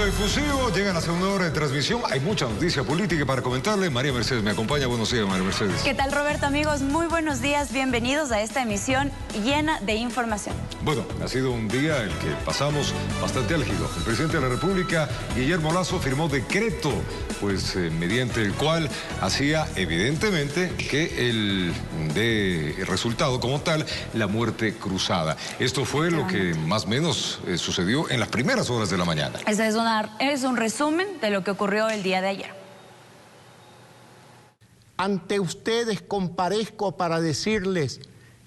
Momento efusivo, llega la segunda hora de transmisión. Hay mucha noticia política para comentarle. María Mercedes me acompaña. Buenos días, María Mercedes. ¿Qué tal, Roberto, amigos? Muy buenos días. Bienvenidos a esta emisión llena de información. Bueno, ha sido un día el que pasamos bastante álgido. El presidente de la República, Guillermo Lasso, firmó decreto, mediante el cual hacía evidentemente que dé resultado como tal la muerte cruzada. Esto fue lo que más o menos sucedió en las primeras horas de la mañana. Ese es un resumen de lo que ocurrió el día de ayer. Ante ustedes comparezco para decirles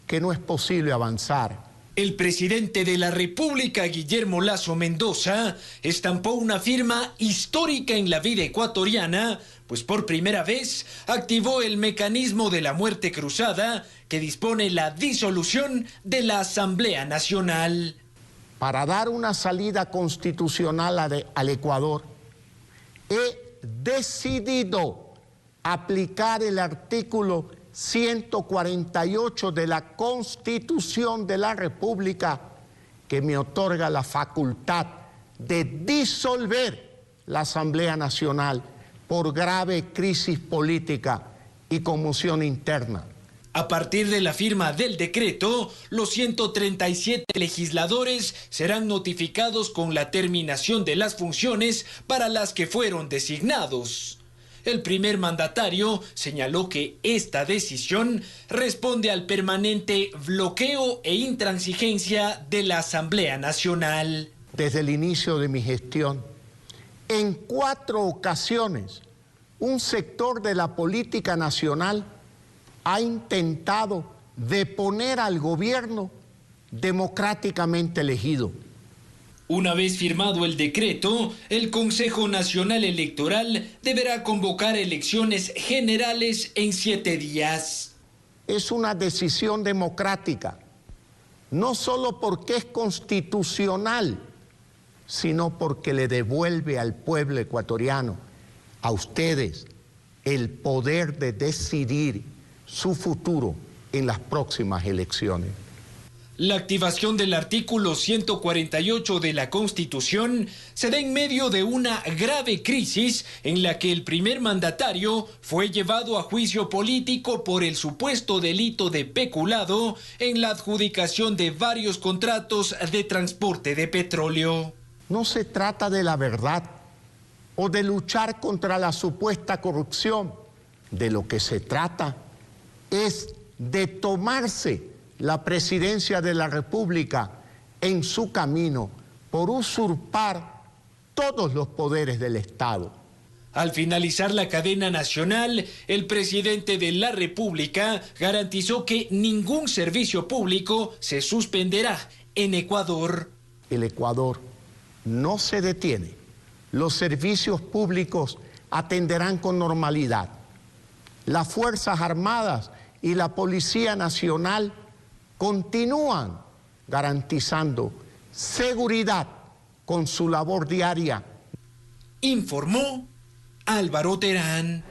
que no es posible avanzar. El presidente de la República, Guillermo Lasso Mendoza, estampó una firma histórica en la vida ecuatoriana, pues por primera vez activó el mecanismo de la muerte cruzada que dispone la disolución de la Asamblea Nacional. Para dar una salida constitucional al Ecuador, he decidido aplicar el artículo 148 de la Constitución de la República, que me otorga la facultad de disolver la Asamblea Nacional por grave crisis política y conmoción interna. A partir de la firma del decreto, los 137 legisladores serán notificados con la terminación de las funciones para las que fueron designados. El primer mandatario señaló que esta decisión responde al permanente bloqueo e intransigencia de la Asamblea Nacional. Desde el inicio de mi gestión, en 4 ocasiones, un sector de la política nacional ha intentado deponer al gobierno democráticamente elegido. Una vez firmado el decreto, el Consejo Nacional Electoral deberá convocar elecciones generales en 7 días. Es una decisión democrática, no solo porque es constitucional, sino porque le devuelve al pueblo ecuatoriano, a ustedes, el poder de decidir su futuro en las próximas elecciones. La activación del artículo 148 de la Constitución se da en medio de una grave crisis en la que el primer mandatario fue llevado a juicio político por el supuesto delito de peculado en la adjudicación de varios contratos de transporte de petróleo. No se trata de la verdad o de luchar contra la supuesta corrupción. De lo que se trata es de tomarse la presidencia de la República en su camino por usurpar todos los poderes del Estado. Al finalizar la cadena nacional, el presidente de la República garantizó que ningún servicio público se suspenderá en Ecuador. El Ecuador no se detiene. Los servicios públicos atenderán con normalidad. Las Fuerzas Armadas y la Policía Nacional continúan garantizando seguridad con su labor diaria. Informó Álvaro Terán.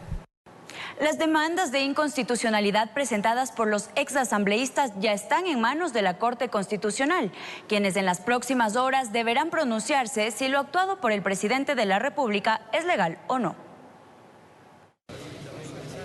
Las demandas de inconstitucionalidad presentadas por los exasambleístas ya están en manos de la Corte Constitucional, quienes en las próximas horas deberán pronunciarse si lo actuado por el presidente de la República es legal o no.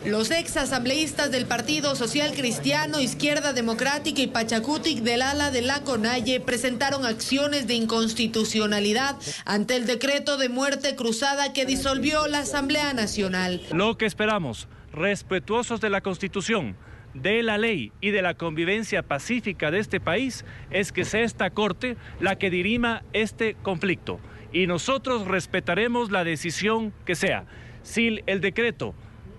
Los exasambleístas del Partido Social Cristiano, Izquierda Democrática y Pachacutic del ala de la CONAIE presentaron acciones de inconstitucionalidad ante el decreto de muerte cruzada que disolvió la Asamblea Nacional. Lo que esperamos, respetuosos de la Constitución, de la ley y de la convivencia pacífica de este país, es que sea esta Corte la que dirima este conflicto. Y nosotros respetaremos la decisión que sea. Si el decreto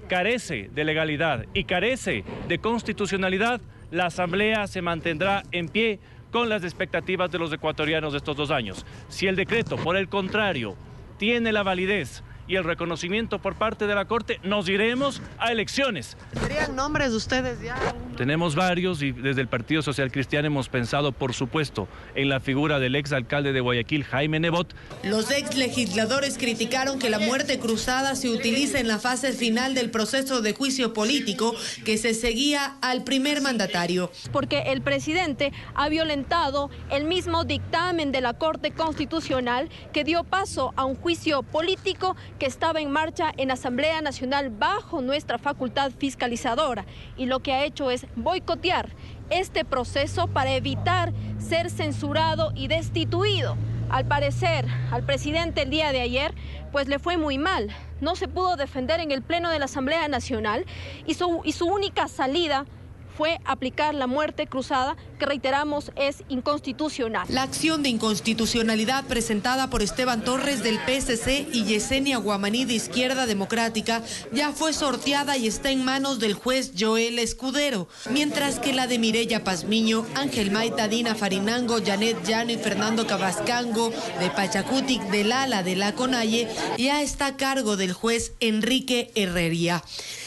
carece de legalidad y carece de constitucionalidad, la Asamblea se mantendrá en pie con las expectativas de los ecuatorianos de estos 2 años. Si el decreto, por el contrario, tiene la validez y el reconocimiento por parte de la Corte, nos iremos a elecciones. ¿Tendrían nombres ustedes ya? Tenemos varios y desde el Partido Social Cristiano hemos pensado, por supuesto, en la figura del exalcalde de Guayaquil, Jaime Nebot. Los ex legisladores criticaron que la muerte cruzada se utilice en la fase final del proceso de juicio político que se seguía al primer mandatario. Porque el presidente ha violentado el mismo dictamen de la Corte Constitucional que dio paso a un juicio político que estaba en marcha en Asamblea Nacional bajo nuestra facultad fiscalizadora, y lo que ha hecho es boicotear este proceso para evitar ser censurado y destituido. Al parecer, al presidente el día de ayer, pues le fue muy mal. No se pudo defender en el Pleno de la Asamblea Nacional y su única salida fue aplicar la muerte cruzada, que reiteramos es inconstitucional. La acción de inconstitucionalidad presentada por Esteban Torres del PSC y Yesenia Guamaní de Izquierda Democrática ya fue sorteada y está en manos del juez Joel Escudero, mientras que la de Mireya Pazmiño, Ángel Maita, Dina Farinango, Janet Llano y Fernando Cabascango de Pachacutic del ala de la CONAIE ya está a cargo del juez Enrique Herrería.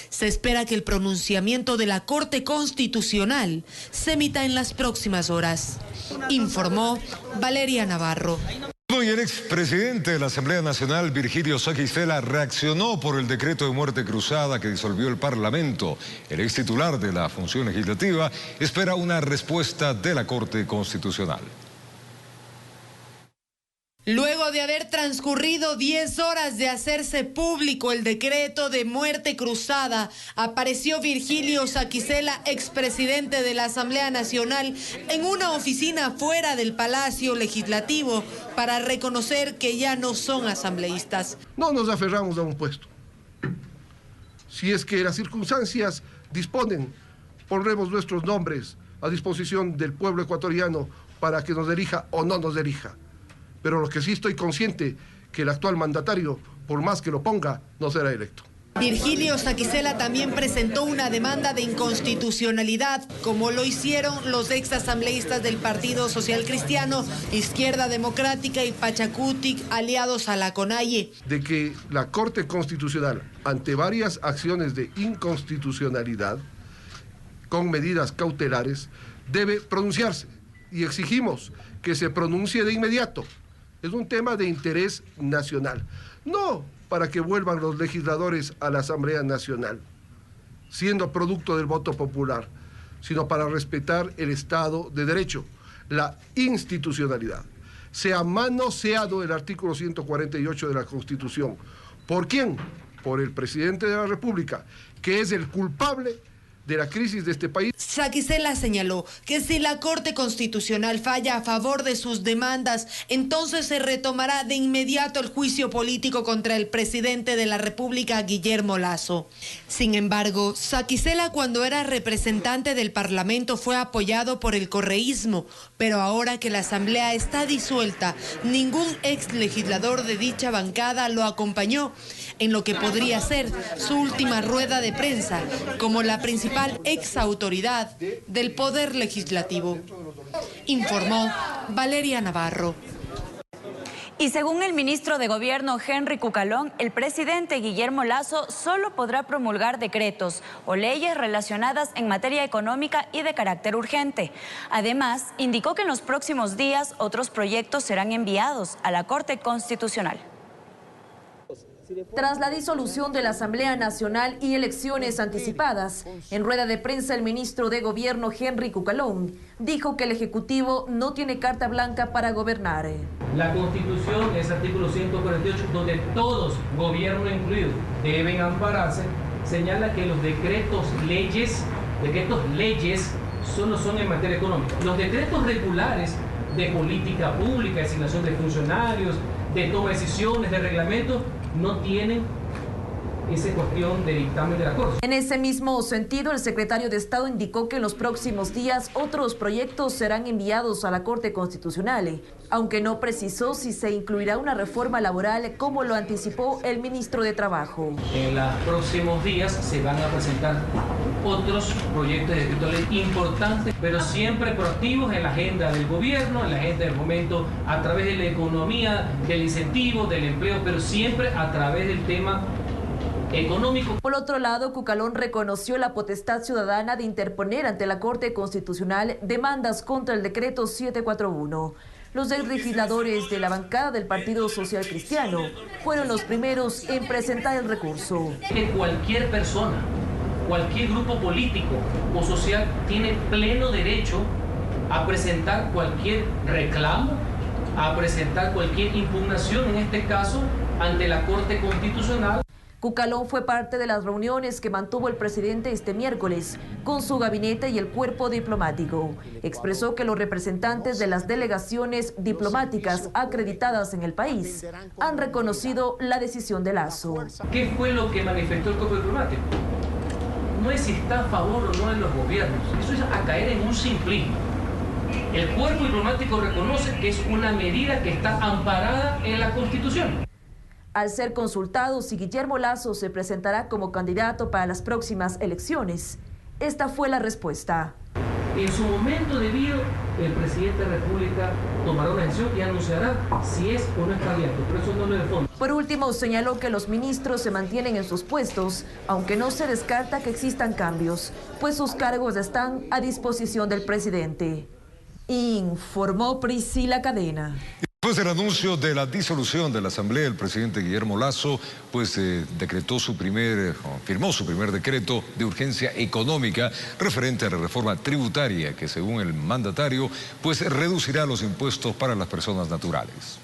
Se espera que el pronunciamiento de la Corte Constitucional se emita en las próximas horas, informó Valeria Navarro. Y el expresidente de la Asamblea Nacional, Virgilio Saquicela, reaccionó por el decreto de muerte cruzada que disolvió el Parlamento. El ex titular de la función legislativa espera una respuesta de la Corte Constitucional. Luego de haber transcurrido 10 horas de hacerse público el decreto de muerte cruzada, apareció Virgilio Saquicela, expresidente de la Asamblea Nacional, en una oficina fuera del Palacio Legislativo para reconocer que ya no son asambleístas. No nos aferramos a un puesto. Si es que las circunstancias disponen, pondremos nuestros nombres a disposición del pueblo ecuatoriano para que nos elija o no nos elija. Pero lo que sí estoy consciente, que el actual mandatario, por más que lo ponga, no será electo. Virgilio Saquicela también presentó una demanda de inconstitucionalidad, como lo hicieron los exasambleístas del Partido Social Cristiano, Izquierda Democrática y Pachacutic, aliados a la CONAIE. De que la Corte Constitucional, ante varias acciones de inconstitucionalidad, con medidas cautelares, debe pronunciarse. Y exigimos que se pronuncie de inmediato. Es un tema de interés nacional, no para que vuelvan los legisladores a la Asamblea Nacional, siendo producto del voto popular, sino para respetar el Estado de Derecho, la institucionalidad. Se ha manoseado el artículo 148 de la Constitución. ¿Por quién? Por el presidente de la República, que es el culpable de la crisis de este país. Saquicela señaló que si la Corte Constitucional falla a favor de sus demandas, entonces se retomará de inmediato el juicio político contra el presidente de la República, Guillermo Lasso. Sin embargo, Saquicela, cuando era representante del Parlamento, fue apoyado por el correísmo, pero ahora que la Asamblea está disuelta, ningún ex legislador de dicha bancada lo acompañó en lo que podría ser su última rueda de prensa como la principal exautoridad del Poder Legislativo, informó Valeria Navarro. Y según el ministro de Gobierno, Henry Cucalón, el presidente Guillermo Lasso solo podrá promulgar decretos o leyes relacionadas en materia económica y de carácter urgente. Además, indicó que en los próximos días otros proyectos serán enviados a la Corte Constitucional. Tras la disolución de la Asamblea Nacional y elecciones anticipadas, en rueda de prensa el ministro de Gobierno Henry Cucalón dijo que el Ejecutivo no tiene carta blanca para gobernar. La Constitución, ese artículo 148, donde todos, gobierno incluido, deben ampararse, señala que los decretos leyes solo son en materia económica. Los decretos regulares de política pública, designación de funcionarios, de toma de decisiones, de reglamentos, no tienen esa cuestión de dictamen de la Corte. En ese mismo sentido, el secretario de Estado indicó que en los próximos días otros proyectos serán enviados a la Corte Constitucional, aunque no precisó si se incluirá una reforma laboral como lo anticipó el ministro de Trabajo. En los próximos días se van a presentar otros proyectos de decreto de ley importantes, pero siempre proactivos en la agenda del gobierno, en la agenda del momento, a través de la economía, del incentivo, del empleo, pero siempre a través del tema económico. Por otro lado, Cucalón reconoció la potestad ciudadana de interponer ante la Corte Constitucional demandas contra el decreto 741. Los legisladores de la bancada del Partido Social Cristiano fueron los primeros en presentar el recurso. Que cualquier persona, cualquier grupo político o social tiene pleno derecho a presentar cualquier reclamo, a presentar cualquier impugnación, en este caso, ante la Corte Constitucional. Cucalón fue parte de las reuniones que mantuvo el presidente este miércoles con su gabinete y el cuerpo diplomático. Expresó que los representantes de las delegaciones diplomáticas acreditadas en el país han reconocido la decisión de Lasso. ¿Qué fue lo que manifestó el cuerpo diplomático? No es si está a favor o no de los gobiernos, eso es a caer en un simplismo. El cuerpo diplomático reconoce que es una medida que está amparada en la Constitución. Al ser consultado si Guillermo Lasso se presentará como candidato para las próximas elecciones, esta fue la respuesta. En su momento debido, el presidente de la República tomará una decisión y anunciará si es o no es candidato, pero eso no lo de fondo. Por último, señaló que los ministros se mantienen en sus puestos, aunque no se descarta que existan cambios, pues sus cargos están a disposición del presidente. Informó Priscila Cadena. Después del anuncio de la disolución de la Asamblea, el presidente Guillermo Lasso firmó su primer decreto de urgencia económica referente a la reforma tributaria que, según el mandatario, reducirá los impuestos para las personas naturales.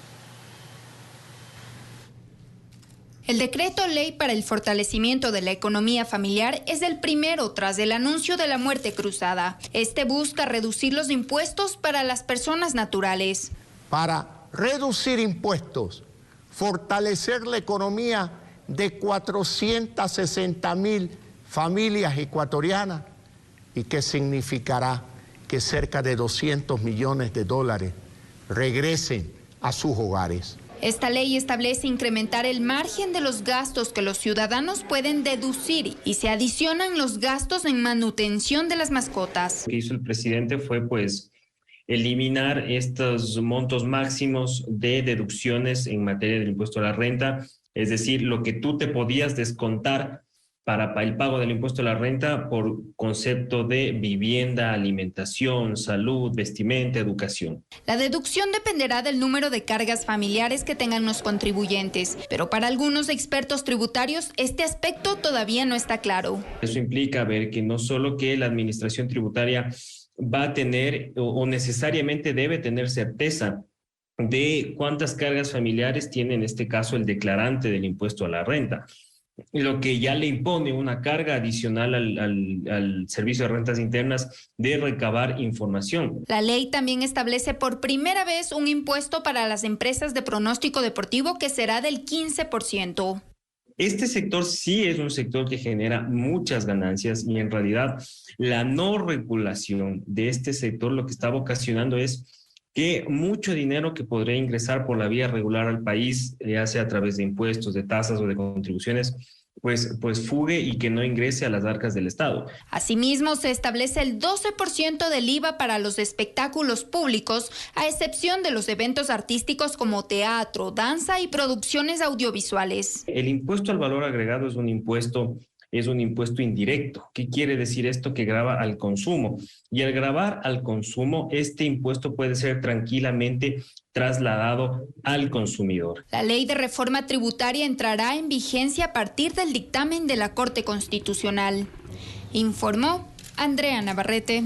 El decreto ley para el fortalecimiento de la economía familiar es el primero tras el anuncio de la muerte cruzada. Este busca reducir los impuestos para las personas naturales. Para reducir impuestos, fortalecer la economía de 460,000 familias ecuatorianas y que significará que cerca de 200 millones de dólares regresen a sus hogares. Esta ley establece incrementar el margen de los gastos que los ciudadanos pueden deducir y se adicionan los gastos en manutención de las mascotas. Lo que hizo el presidente fue eliminar estos montos máximos de deducciones en materia del impuesto a la renta, es decir, lo que tú te podías descontar para el pago del impuesto a la renta por concepto de vivienda, alimentación, salud, vestimenta, educación. La deducción dependerá del número de cargas familiares que tengan los contribuyentes, pero para algunos expertos tributarios este aspecto todavía no está claro. Eso implica ver que no solo que la administración tributaria va a tener o necesariamente debe tener certeza de cuántas cargas familiares tiene en este caso el declarante del impuesto a la renta, lo que ya le impone una carga adicional al Servicio de Rentas Internas de recabar información. La ley también establece por primera vez un impuesto para las empresas de pronóstico deportivo que será del 15%. Este sector sí es un sector que genera muchas ganancias y en realidad la no regulación de este sector lo que está ocasionando es que mucho dinero que podría ingresar por la vía regular al país, ya sea a través de impuestos, de tasas o de contribuciones, pues fugue y que no ingrese a las arcas del Estado. Asimismo, se establece el 12% del IVA para los espectáculos públicos, a excepción de los eventos artísticos como teatro, danza y producciones audiovisuales. El impuesto al valor agregado es un impuesto indirecto. ¿Qué quiere decir esto? Que grava al consumo. Y al gravar al consumo, este impuesto puede ser tranquilamente trasladado al consumidor. La ley de reforma tributaria entrará en vigencia a partir del dictamen de la Corte Constitucional. Informó Andrea Navarrete.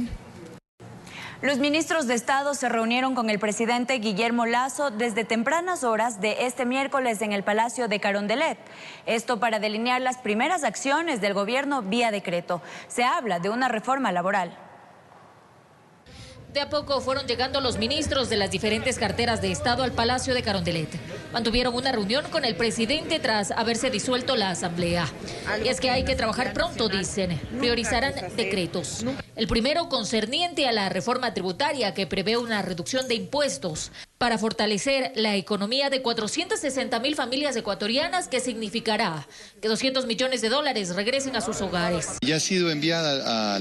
Los ministros de Estado se reunieron con el presidente Guillermo Lasso desde tempranas horas de este miércoles en el Palacio de Carondelet. Esto para delinear las primeras acciones del gobierno vía decreto. Se habla de una reforma laboral. De a poco fueron llegando los ministros de las diferentes carteras de Estado al Palacio de Carondelet. Mantuvieron una reunión con el presidente tras haberse disuelto la Asamblea. Y es que hay que trabajar pronto, dicen. Priorizarán decretos. El primero concerniente a la reforma tributaria que prevé una reducción de impuestos para fortalecer la economía de 460.000 familias ecuatorianas, que significará que $200 millones regresen a sus hogares. Ya ha sido enviada a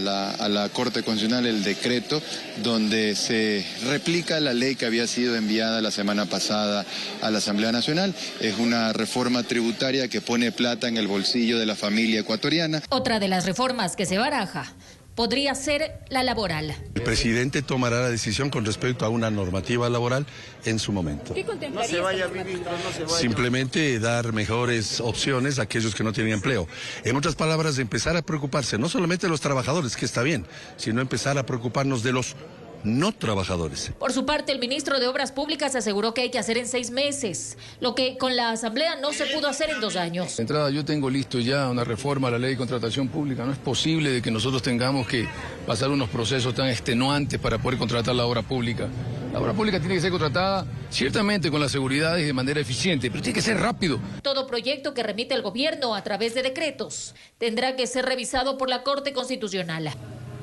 la Corte Constitucional el decreto donde se replica la ley que había sido enviada la semana pasada a la Asamblea Nacional. Es una reforma tributaria que pone plata en el bolsillo de la familia ecuatoriana. Otra de las reformas que se baraja podría ser la laboral. El presidente tomará la decisión con respecto a una normativa laboral en su momento. ¿Qué contemplaría? No se vaya, ministro, no se vaya. Simplemente dar mejores opciones a aquellos que no tienen empleo. En otras palabras, empezar a preocuparse no solamente de los trabajadores, que está bien, sino empezar a preocuparnos de los no trabajadores. Por su parte, el ministro de Obras Públicas aseguró que hay que hacer en 6 meses, lo que con la Asamblea no se pudo hacer en 2 años. De entrada, yo tengo listo ya una reforma a la ley de contratación pública. No es posible de que nosotros tengamos que pasar unos procesos tan extenuantes para poder contratar la obra pública. La obra pública tiene que ser contratada ciertamente con la seguridad y de manera eficiente, pero tiene que ser rápido. Todo proyecto que remite el gobierno a través de decretos tendrá que ser revisado por la Corte Constitucional.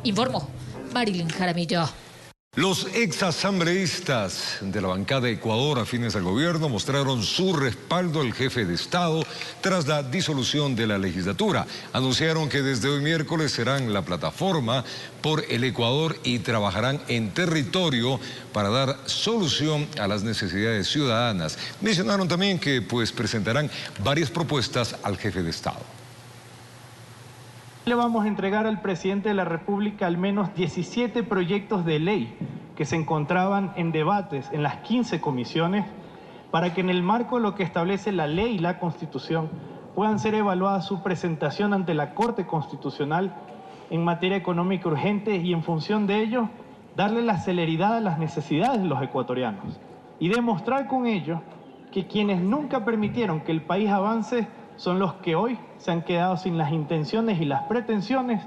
Informó Marilyn Jaramillo. Los exasambleístas de la bancada Ecuador afines al gobierno mostraron su respaldo al jefe de Estado tras la disolución de la legislatura. Anunciaron que desde hoy miércoles serán la plataforma por el Ecuador y trabajarán en territorio para dar solución a las necesidades ciudadanas. Mencionaron también que presentarán varias propuestas al jefe de Estado. Le vamos a entregar al presidente de la República al menos 17 proyectos de ley que se encontraban en debates en las 15 comisiones para que en el marco de lo que establece la ley y la Constitución puedan ser evaluadas su presentación ante la Corte Constitucional en materia económica urgente y en función de ello darle la celeridad a las necesidades de los ecuatorianos y demostrar con ello que quienes nunca permitieron que el país avance son los que hoy se han quedado sin las intenciones y las pretensiones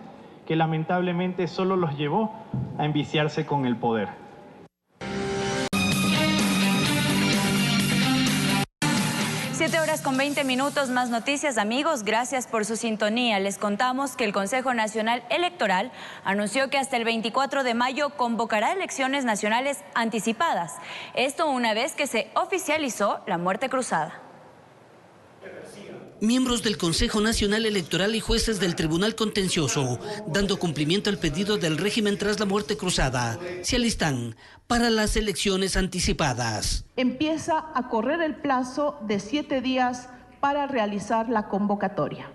que lamentablemente solo los llevó a enviciarse con el poder. Siete horas con 20 minutos, más noticias, amigos. Gracias por su sintonía. Les contamos que el Consejo Nacional Electoral anunció que hasta el 24 de mayo convocará elecciones nacionales anticipadas. Esto una vez que se oficializó la muerte cruzada. Miembros del Consejo Nacional Electoral y jueces del Tribunal Contencioso, dando cumplimiento al pedido del régimen tras la muerte cruzada, se alistan para las elecciones anticipadas. Empieza a correr el plazo de 7 días para realizar la convocatoria.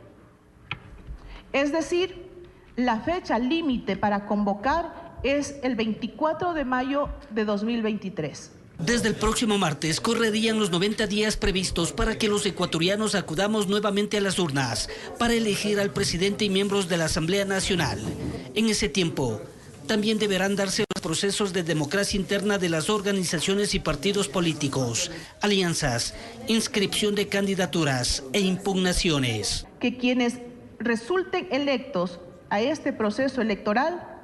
Es decir, la fecha límite para convocar es el 24 de mayo de 2023. Desde el próximo martes correrían los 90 días previstos para que los ecuatorianos acudamos nuevamente a las urnas para elegir al presidente y miembros de la Asamblea Nacional. En ese tiempo, también deberán darse los procesos de democracia interna de las organizaciones y partidos políticos, alianzas, inscripción de candidaturas e impugnaciones. Que quienes resulten electos a este proceso electoral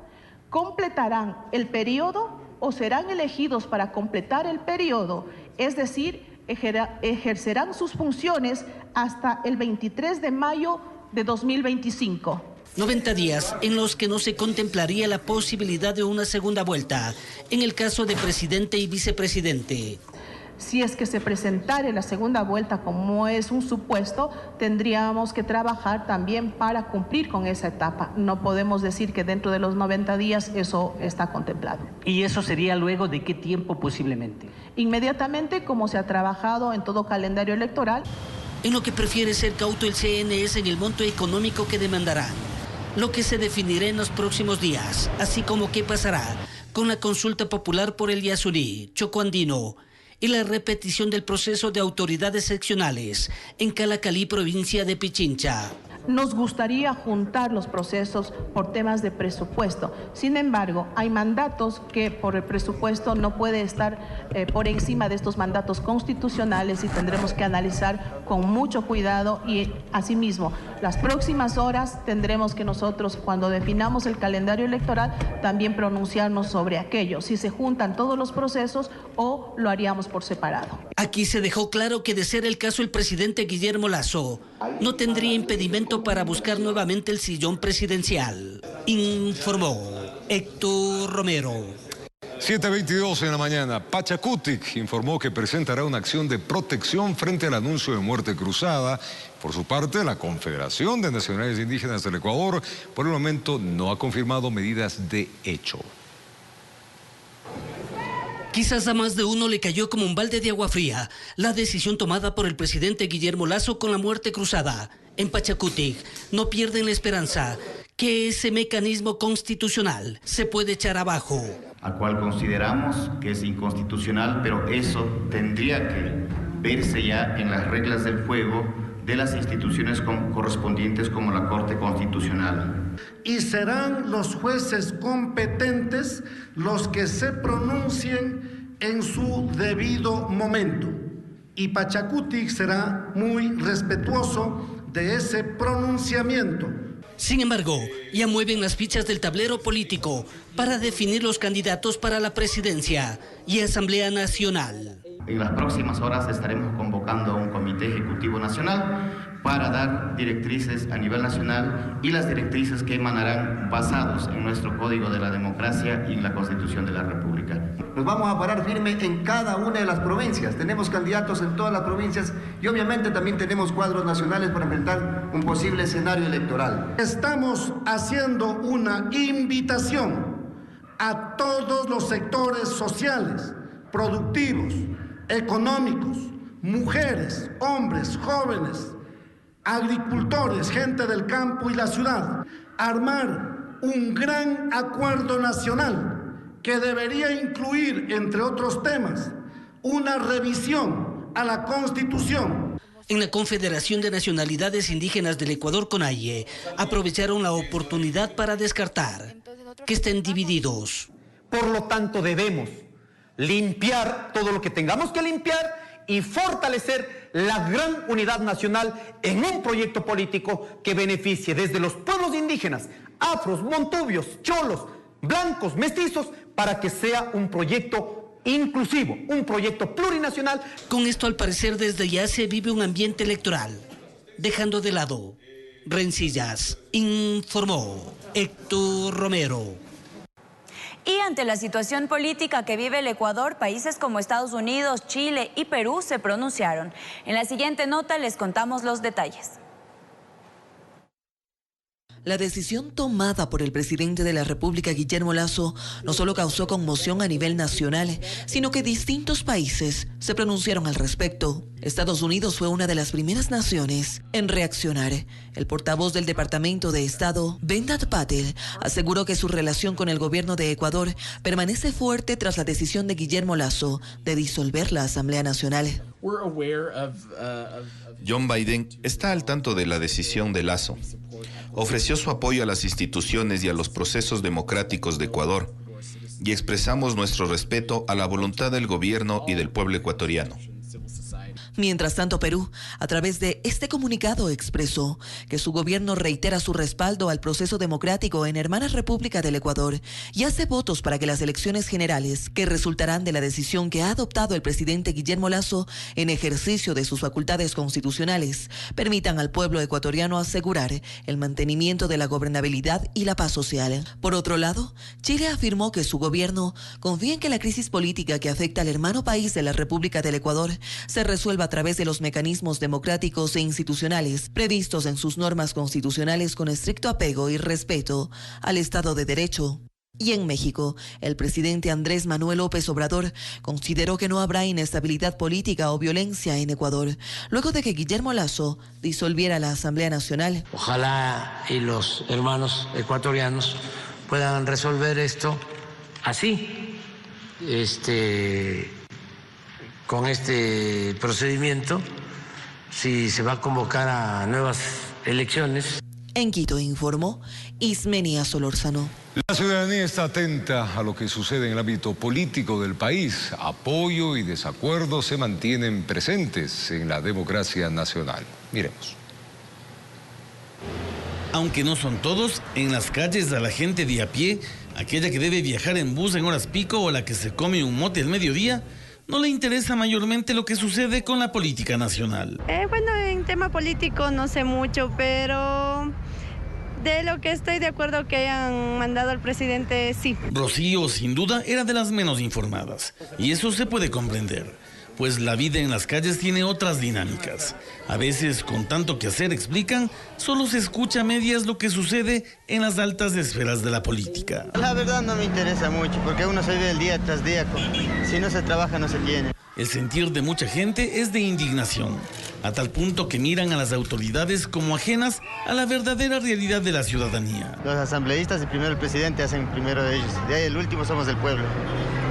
completarán el periodo o serán elegidos para completar el periodo, es decir, ejercerán sus funciones hasta el 23 de mayo de 2025. 90 días en los que no se contemplaría la posibilidad de una segunda vuelta, en el caso de presidente y vicepresidente. Si es que se presentara la segunda vuelta, como es un supuesto, tendríamos que trabajar también para cumplir con esa etapa. No podemos decir que dentro de los 90 días eso está contemplado. ¿Y eso sería luego de qué tiempo posiblemente? Inmediatamente, como se ha trabajado en todo calendario electoral. En lo que prefiere ser cauto el CNE en el monto económico que demandará, lo que se definirá en los próximos días, así como qué pasará con la consulta popular por el Yasuní, Choco Andino, y la repetición del proceso de autoridades seccionales en Calacalí, provincia de Pichincha. Nos gustaría juntar los procesos por temas de presupuesto. Sin embargo, hay mandatos que por el presupuesto no puede estar por encima de estos mandatos constitucionales y tendremos que analizar con mucho cuidado y asimismo las próximas horas tendremos que nosotros, cuando definamos el calendario electoral, también pronunciarnos sobre aquello, si se juntan todos los procesos o lo haríamos por separado. Aquí se dejó claro que de ser el caso el presidente Guillermo Lasso no tendría impedimento para buscar nuevamente el sillón presidencial, informó Héctor Romero. 7:22 en la mañana. Pachacutic informó que presentará una acción de protección frente al anuncio de muerte cruzada. Por su parte, la Confederación de Nacionales Indígenas del Ecuador, por el momento, no ha confirmado medidas de hecho. Quizás a más de uno le cayó como un balde de agua fría la decisión tomada por el presidente Guillermo Lasso con la muerte cruzada. En Pachacutic no pierden la esperanza que ese mecanismo constitucional se puede echar abajo. Al cual consideramos que es inconstitucional, pero eso tendría que verse ya en las reglas del juego de las instituciones correspondientes como la Corte Constitucional. Y serán los jueces competentes los que se pronuncien en su debido momento. Y Pachacutic será muy respetuoso de ese pronunciamiento. Sin embargo, ya mueven las fichas del tablero político para definir los candidatos para la presidencia y Asamblea Nacional. En las próximas horas estaremos convocando a un comité ejecutivo nacional para dar directrices a nivel nacional y las directrices que emanarán basados en nuestro Código de la Democracia y en la Constitución de la República. Nos vamos a parar firme en cada una de las provincias. Tenemos candidatos en todas las provincias y obviamente también tenemos cuadros nacionales para enfrentar un posible escenario electoral. Estamos haciendo una invitación a todos los sectores sociales, productivos, económicos, mujeres, hombres, jóvenes, agricultores, gente del campo y la ciudad, armar un gran acuerdo nacional que debería incluir, entre otros temas, una revisión a la Constitución. En la Confederación de Nacionalidades Indígenas del Ecuador, CONAIE, aprovecharon la oportunidad para descartar que estén divididos. Por lo tanto, debemos limpiar todo lo que tengamos que limpiar y fortalecer la gran unidad nacional en un proyecto político que beneficie desde los pueblos indígenas, afros, montubios, cholos, blancos, mestizos, para que sea un proyecto inclusivo, un proyecto plurinacional. Con esto, al parecer, desde ya se vive un ambiente electoral, dejando de lado rencillas, informó Héctor Romero. Y ante la situación política que vive el Ecuador, países como Estados Unidos, Chile y Perú se pronunciaron. En la siguiente nota les contamos los detalles. La decisión tomada por el presidente de la República, Guillermo Lasso, no solo causó conmoción a nivel nacional, sino que distintos países se pronunciaron al respecto. Estados Unidos fue una de las primeras naciones en reaccionar. El portavoz del Departamento de Estado, Vendad Patel, aseguró que su relación con el gobierno de Ecuador permanece fuerte tras la decisión de Guillermo Lasso de disolver la Asamblea Nacional. John Biden está al tanto de la decisión de Lasso. Ofreció su apoyo a las instituciones y a los procesos democráticos de Ecuador y expresamos nuestro respeto a la voluntad del gobierno y del pueblo ecuatoriano. Mientras tanto, Perú, a través de este comunicado, expresó que su gobierno reitera su respaldo al proceso democrático en Hermana República del Ecuador y hace votos para que las elecciones generales, que resultarán de la decisión que ha adoptado el presidente Guillermo Lasso en ejercicio de sus facultades constitucionales, permitan al pueblo ecuatoriano asegurar el mantenimiento de la gobernabilidad y la paz social. Por otro lado, Chile afirmó que su gobierno confía en que la crisis política que afecta al hermano país de la República del Ecuador se resuelva a través de los mecanismos democráticos e institucionales previstos en sus normas constitucionales con estricto apego y respeto al Estado de Derecho. Y en México, el presidente Andrés Manuel López Obrador consideró que no habrá inestabilidad política o violencia en Ecuador, luego de que Guillermo Lasso disolviera la Asamblea Nacional. Ojalá y los hermanos ecuatorianos puedan resolver esto así, con este procedimiento, si se va a convocar a nuevas elecciones. En Quito, informó Ismenia Solórzano. La ciudadanía está atenta a lo que sucede en el ámbito político del país. Apoyo y desacuerdo se mantienen presentes en la democracia nacional. Miremos. Aunque no son todos, en las calles a la gente de a pie, aquella que debe viajar en bus en horas pico o la que se come un mote al mediodía, no le interesa mayormente lo que sucede con la política nacional. Bueno, en tema político no sé mucho, pero De lo que estoy de acuerdo que hayan mandado al presidente, sí. Rocío, sin duda, era de las menos informadas. Y eso se puede comprender, pues la vida en las calles tiene otras dinámicas. A veces, con tanto que hacer, explican, solo se escucha a medias lo que sucede en las altas esferas de la política. La verdad no me interesa mucho, porque uno se vive el día tras día. Si no se trabaja, no se tiene. El sentir de mucha gente es de indignación, a tal punto que miran a las autoridades como ajenas a la verdadera realidad de la ciudadanía. Los asambleístas y primero el presidente hacen primero de ellos. De ahí el último somos el pueblo.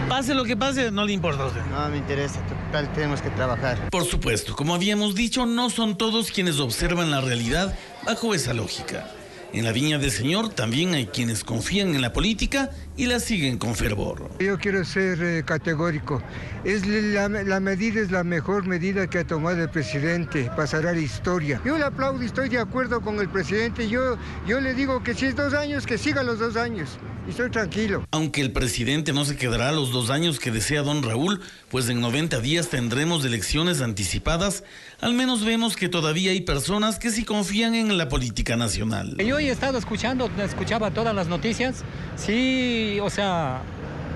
Pase lo que pase, no le importa a usted. No me interesa, total, tenemos que trabajar. Por supuesto, como habíamos dicho, no son todos quienes observan la realidad bajo esa lógica. En la Viña del Señor también hay quienes confían en la política y la siguen con fervor. Yo quiero ser categórico. La medida es la mejor medida que ha tomado el presidente. Pasará a la historia. Yo le aplaudo y estoy de acuerdo con el presidente. Yo le digo que si es 2 años, que siga los 2 años. Y estoy tranquilo. Aunque el presidente no se quedará los 2 años que desea don Raúl, pues en 90 días tendremos elecciones anticipadas, al menos vemos que todavía hay personas que sí confían en la política nacional. Yo he estado escuchaba todas las noticias. Sí, o sea,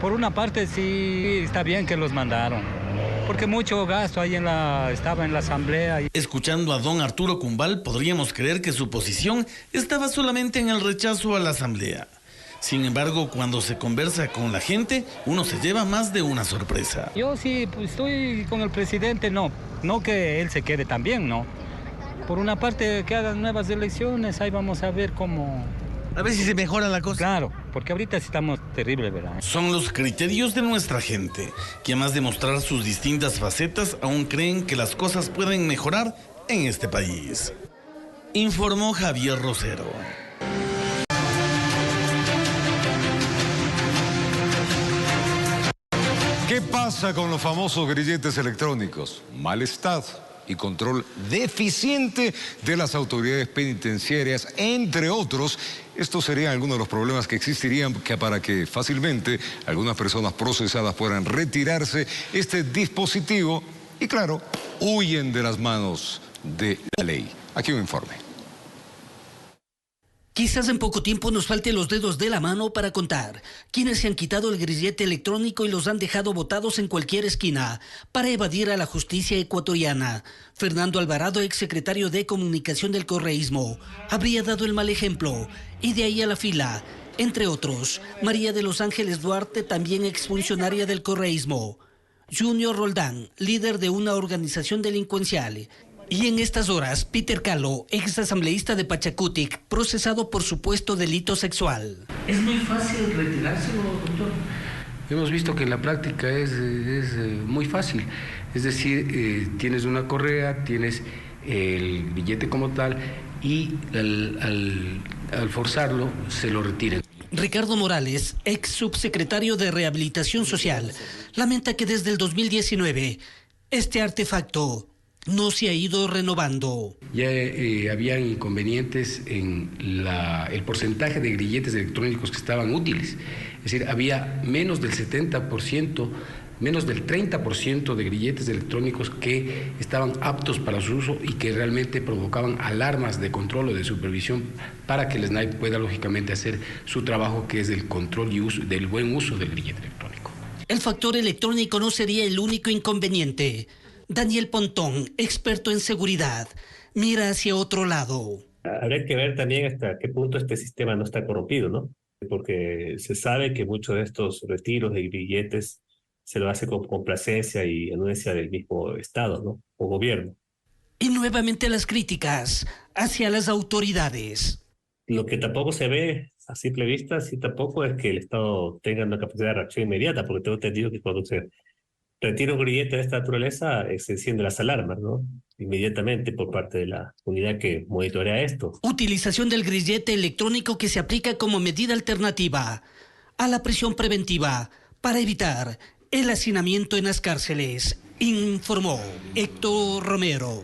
por una parte sí está bien que los mandaron, porque mucho gasto ahí estaba en la asamblea. Escuchando a don Arturo Cumbal, podríamos creer que su posición estaba solamente en el rechazo a la asamblea. Sin embargo, cuando se conversa con la gente, uno se lleva más de una sorpresa. Yo sí pues, estoy con el presidente, no que él se quede también, no. Por una parte, que hagan nuevas elecciones, ahí vamos a ver cómo... A ver si se mejora la cosa. Claro, porque ahorita sí estamos terribles, ¿verdad? Son los criterios de nuestra gente, que además de mostrar sus distintas facetas, aún creen que las cosas pueden mejorar en este país. Informó Javier Rosero. ¿Qué pasa con los famosos grilletes electrónicos? Mal estado y control deficiente de las autoridades penitenciarias, entre otros. Estos serían algunos de los problemas que existirían para que fácilmente algunas personas procesadas puedan retirarse este dispositivo y, claro, huyen de las manos de la ley. Aquí un informe. Quizás en poco tiempo nos falte los dedos de la mano para contar quienes se han quitado el grillete electrónico y los han dejado botados en cualquier esquina para evadir a la justicia ecuatoriana. Fernando Alvarado, exsecretario de Comunicación del Correísmo, habría dado el mal ejemplo y de ahí a la fila. Entre otros, María de los Ángeles Duarte, también exfuncionaria del Correísmo. Junior Roldán, líder de una organización delincuencial. Y en estas horas, Peter Calo, ex asambleísta de Pachacutic, procesado por supuesto delito sexual. ¿Es muy fácil retirárselo, doctor? Hemos visto que en la práctica es muy fácil. Es decir, tienes una correa, tienes el billete como tal y al forzarlo se lo retiran. Ricardo Morales, ex subsecretario de Rehabilitación Social, lamenta que desde el 2019 este artefacto no se ha ido renovando. Ya habían inconvenientes en el porcentaje de grilletes electrónicos que estaban útiles. Es decir, había menos del 70%, menos del 30% de grilletes electrónicos que estaban aptos para su uso y que realmente provocaban alarmas de control o de supervisión para que el SNAI pueda lógicamente hacer su trabajo, que es el control y uso, del buen uso del grillete electrónico. El factor electrónico no sería el único inconveniente. Daniel Pontón, experto en seguridad, mira hacia otro lado. Habría que ver también hasta qué punto este sistema no está corrompido, ¿no? Porque se sabe que muchos de estos retiros de grilletes se lo hace con complacencia y anuencia del mismo Estado, ¿no? O gobierno. Y nuevamente las críticas hacia las autoridades. Lo que tampoco se ve a simple vista, sí tampoco es que el Estado tenga una capacidad de reacción inmediata, porque tengo entendido que cuando se retira un grillete de esta naturaleza, se encienden las alarmas, ¿no? Inmediatamente por parte de la unidad que monitorea esto. Utilización del grillete electrónico que se aplica como medida alternativa a la prisión preventiva para evitar el hacinamiento en las cárceles, informó Héctor Romero.